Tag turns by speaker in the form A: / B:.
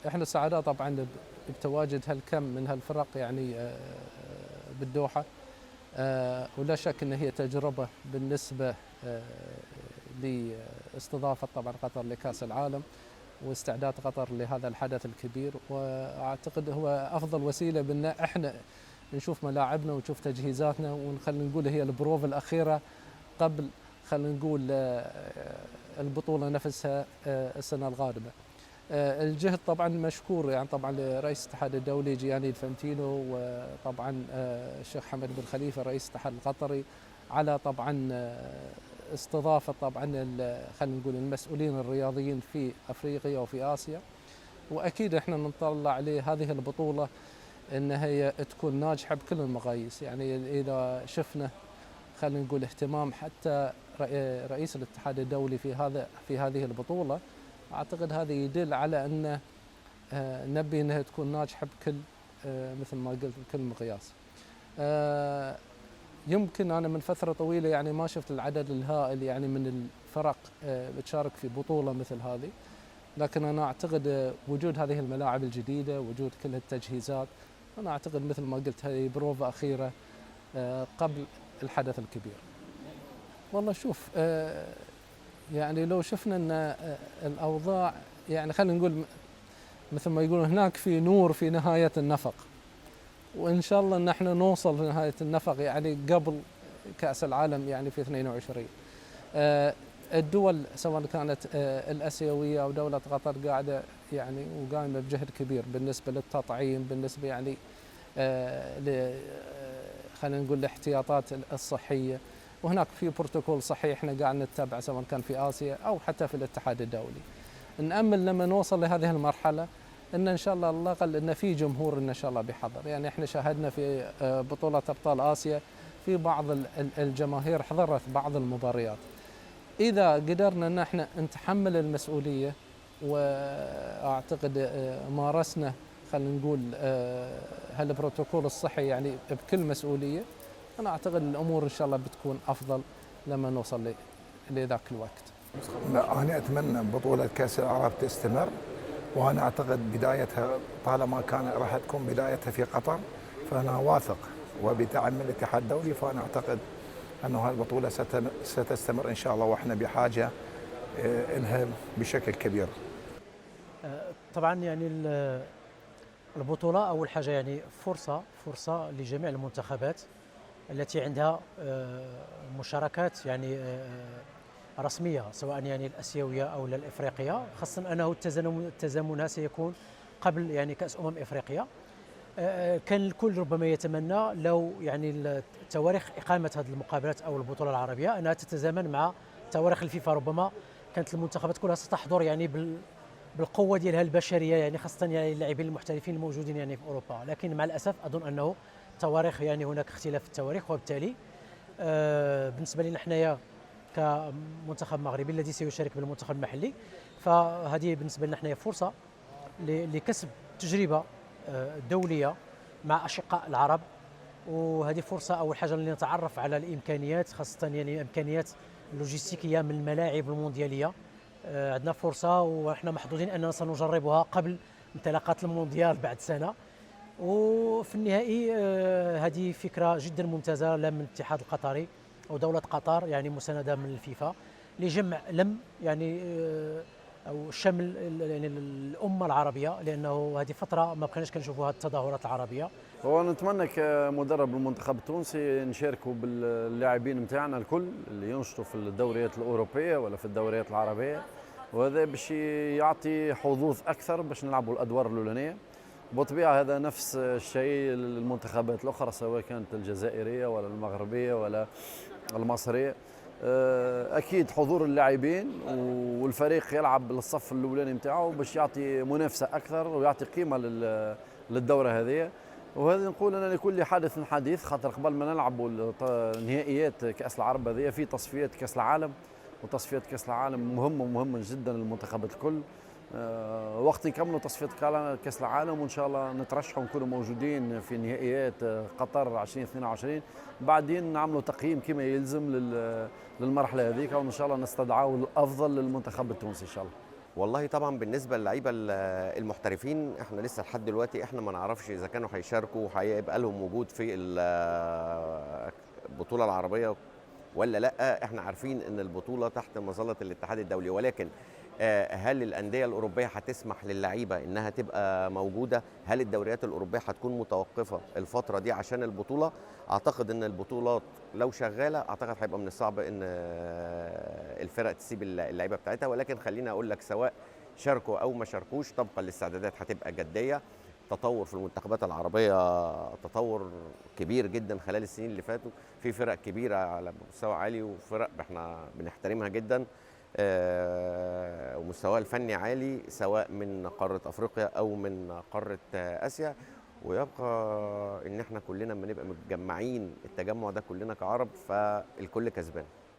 A: احنا سعداء طبعا بتواجد هالكم من هالفرق يعني بالدوحة. ولا شك ان هي تجربة بالنسبة لاستضافة طبعا قطر لكأس العالم واستعداد قطر لهذا الحدث الكبير، واعتقد هو افضل وسيلة بان احنا نشوف ملاعبنا ونشوف تجهيزاتنا، ونخلي نقول هي البروف الاخيرة قبل خلينا نقول البطولة نفسها السنة القادمة. الجهد طبعا مشكور يعني طبعا لرئيس الاتحاد الدولي جياني الفانتينو، وطبعا الشيخ حمد بن خليفة رئيس الاتحاد القطري على طبعا استضافة طبعا خلينا نقول المسؤولين الرياضيين في افريقيا وفي اسيا. واكيد احنا نطلع لهذه البطولة ان هي تكون ناجحة بكل المقاييس. يعني اذا شفنا خلينا نقول اهتمام حتى رئيس الاتحاد الدولي في هذه البطولة، اعتقد هذا يدل على ان نبي انها تكون ناجحه بكل مثل ما قلت بكل مقياس. يمكن انا من فتره طويله يعني ما شفت العدد الهائل يعني من الفرق بتشارك في بطوله مثل هذه، لكن انا اعتقد وجود هذه الملاعب الجديده، وجود كل التجهيزات، انا اعتقد مثل ما قلت هذه بروفه اخيره قبل الحدث الكبير. والله شوف يعني لو شفنا ان الاوضاع يعني خلينا نقول مثل ما يقولون هناك في نور في نهايه النفق، وان شاء الله ان احنا نوصل في نهايه النفق يعني قبل كاس العالم يعني في 22. الدول سواء كانت الاسيويه او دوله قطر قاعده يعني وقائمه بجهد كبير بالنسبه للتطعيم، بالنسبه يعني خلينا نقول الاحتياطات الصحيه، وهناك في بروتوكول صحيح احنا قاعد نتبعه سواء كان في اسيا او حتى في الاتحاد الدولي. نامل لما نوصل لهذه المرحله ان شاء الله على الاقل ان في جمهور ان شاء الله بيحضر. يعني احنا شاهدنا في بطوله ابطال اسيا في بعض الجماهير حضرت بعض المباريات. اذا قدرنا ان احنا نتحمل المسؤوليه واعتقد مارسنا خلينا نقول هالبروتوكول الصحي يعني بكل مسؤوليه، انا اعتقد الامور ان شاء الله بتكون افضل لما نوصل لذاك الوقت.
B: لا، انا اتمنى بطوله كاس العرب تستمر، وانا اعتقد بدايتها طالما كان راح تكون بدايتها في قطر، فانا واثق وبدعم من الاتحاد الدولي، فانا اعتقد انه هالبطوله ستستمر ان شاء الله، واحنا بحاجه انها بشكل كبير.
C: طبعا يعني البطوله اول حاجه يعني فرصه لجميع المنتخبات التي عندها مشاركات يعني رسميه، سواء يعني الاسيويه او الافريقيه، خاصه انه التزامنها سيكون قبل يعني كاس افريقيا. كان الكل ربما يتمنى لو يعني تواريخ اقامه هذه المقابلات او البطوله العربيه انها تتزامن مع تواريخ الفيفا. ربما كانت المنتخبات كلها ستحضر يعني بالقوه ديالها البشريه، يعني خاصه يعني اللاعبين المحترفين الموجودين يعني في اوروبا، لكن مع الاسف اظن انه تواريخ يعني هناك اختلاف في التواريخ، وبالتالي بالنسبه لنا حنايا كمنتخب مغربي الذي سيشارك بالمنتخب المحلي، فهذه بالنسبه لنا حنايا فرصه لكسب تجربه دوليه مع اشقاء العرب. وهذه فرصه اول حاجه لنتعرف على الامكانيات، خاصه يعني الامكانيات اللوجستيكيه من الملاعب الموندياليه. عندنا فرصه ونحن محظوظين اننا سنجربها قبل انطلاقات المونديال بعد سنه. وفي النهائي هذه فكره جدا ممتازه لا من الاتحاد القطري او دوله قطر يعني مسانده من الفيفا لجمع يعني او شمل يعني الامه العربيه، لانه هذه فتره ما بقيناش كنشوفوا هذه التظاهرات العربيه.
D: هو نتمنى كمدرب المنتخب التونسي نشاركوا باللاعبين نتاعنا الكل اللي ينشطوا في الدوريات الاوروبيه ولا في الدوريات العربيه، وهذا باش يعطي حظوظ اكثر باش نلعبوا الادوار الاولانيه. وبالطبيعه هذا نفس الشيء للمنتخبات الاخرى سواء كانت الجزائريه ولا المغربيه ولا المصريه. اكيد حضور اللاعبين والفريق يلعب للصف الاولاني نتاعو باش يعطي منافسه اكثر ويعطي قيمه للدوره هذه. وهذا نقول انا لكل حادث حديث، خاطر قبل ما نلعبوا نهائيات كاس العرب هذه في تصفيات كاس العالم، وتصفيات كاس العالم مهمه جدا للمنتخبات الكل. وقت نكملوا تصفيات كاس العالم وان شاء الله نترشحوا نكونوا موجودين في نهائيات قطر 2022، بعدين نعملوا تقييم كما يلزم للمرحله هذيك، وان شاء الله نستدعوا الافضل للمنتخب التونسي ان شاء الله.
E: والله طبعا بالنسبه للعيبه المحترفين، احنا لسه لحد دلوقتي احنا ما نعرفش اذا كانوا هيشاركوا وهيبقى لهم وجود في البطوله العربيه ولا لا. احنا عارفين ان البطوله تحت مظله الاتحاد الدولي، ولكن هل الانديه الاوروبيه هتسمح للعيبه انها تبقى موجوده؟ هل الدوريات الاوروبيه هتكون متوقفه الفتره دي عشان البطوله؟ اعتقد ان البطولات لو شغاله اعتقد هيبقى من الصعب ان الفرق تسيب اللعيبه بتاعتها، ولكن خليني اقول لك سواء شاركوا او ما شاركوش طبقا للاستعدادات هتبقى جديه. تطور في المنتخبات العربيه، تطور كبير جدا خلال السنين اللي فاتوا، في فرق كبيره على مستوى عالي وفرق احنا بنحترمها جدا، ومستواها الفني عالي سواء من قاره افريقيا او من قاره اسيا. ويبقى ان احنا كلنا لما نبقى متجمعين التجمع ده كلنا كعرب فالكل كسبان.